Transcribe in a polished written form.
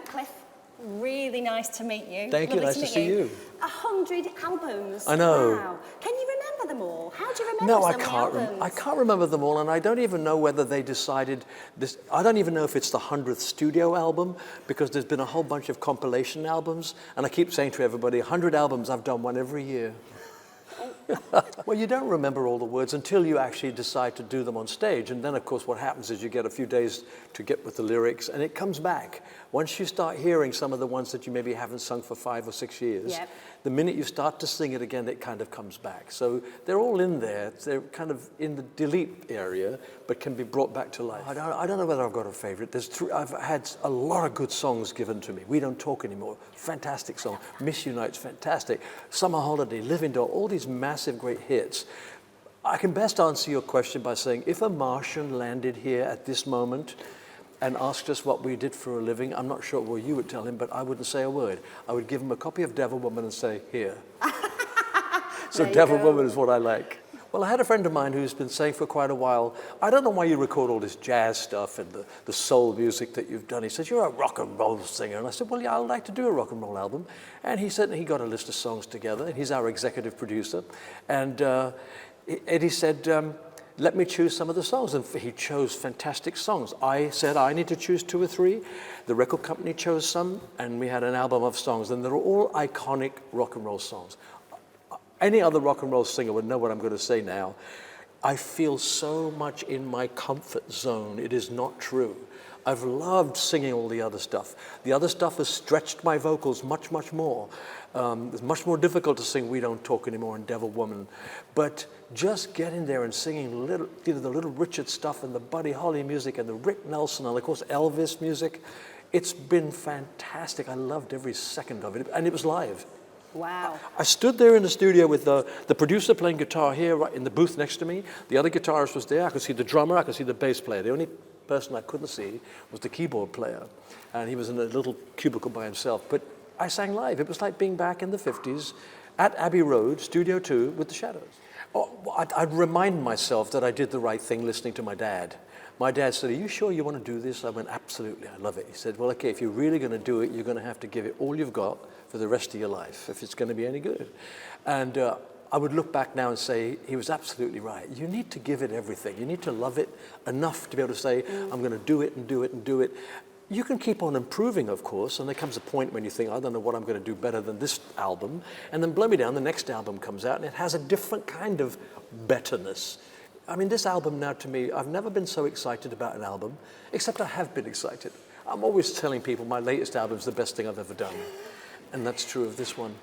Cliff, really nice to meet you. Thank you, Lovely nice to see you. 100 albums. I know. Wow. Can you remember them all? How do you remember No, so I many can't. albums? I can't remember them all, and I don't even know whether they decided this. I don't even know if it's the 100th studio album, because there's been a whole bunch of compilation albums, and I keep saying to everybody, 100 albums. I've done one every year. Well, you don't remember all the words until you actually decide to do them on stage. And then, of course, what happens is you get a few days to get with the lyrics, and it comes back. Once you start hearing some of the ones that you maybe haven't sung for 5 or 6 years, Yep. the minute you start to sing it again, it kind of comes back. So they're all in there. They're kind of in the delete area, but can be brought back to life. I don't know whether I've got a favorite. I've had a lot of good songs given to me. We Don't Talk Anymore, fantastic song. Miss You Night's fantastic. Summer Holiday, Living Doll, all these massive great hits. I can best answer your question by saying, if a Martian landed here at this moment and asked us what we did for a living, I'm not sure what you would tell him, but I wouldn't say a word. I would give him a copy of Devil Woman and say, here. So Devil Woman is what I like. Well, I had a friend of mine who's been saying for quite a while, I don't know why you record all this jazz stuff and the soul music that you've done. He says, you're a rock and roll singer. And I said, well, yeah, I'd like to do a rock and roll album. And he said, he got a list of songs together. He's our executive producer. And he said, let me choose some of the songs. And he chose fantastic songs. I said, I need to choose 2 or 3. The record company chose some, and we had an album of songs. And they're all iconic rock and roll songs. Any other rock and roll singer would know what I'm going to say now. I feel so much in my comfort zone. It is not true. I've loved singing all the other stuff. The other stuff has stretched my vocals much, much more. It's much more difficult to sing We Don't Talk Anymore and Devil Woman. But just getting there and singing the Little Richard stuff and the Buddy Holly music and the Rick Nelson and, of course, Elvis music, it's been fantastic. I loved every second of it. And it was live. Wow. I stood there in the studio with the producer playing guitar here right in the booth next to me. The other guitarist was there. I could see the drummer. I could see the bass player. The only person I couldn't see was the keyboard player. And he was in a little cubicle by himself. But I sang live. It was like being back in the 50s at Abbey Road, Studio 2, with the Shadows. Oh, I'd remind myself that I did the right thing listening to my dad. My dad said, are you sure you want to do this? I went, absolutely, I love it. He said, well, okay, if you're really going to do it, you're going to have to give it all you've got for the rest of your life, if it's going to be any good. And I would look back now and say, he was absolutely right. You need to give it everything. You need to love it enough to be able to say, I'm going to do it and do it and do it. You can keep on improving, of course, and there comes a point when you think, I don't know what I'm going to do better than this album. And then blow me down, the next album comes out, and it has a different kind of betterness. I mean, this album now, to me, I've never been so excited about an album, except I have been excited. I'm always telling people my latest album is the best thing I've ever done. And that's true of this one.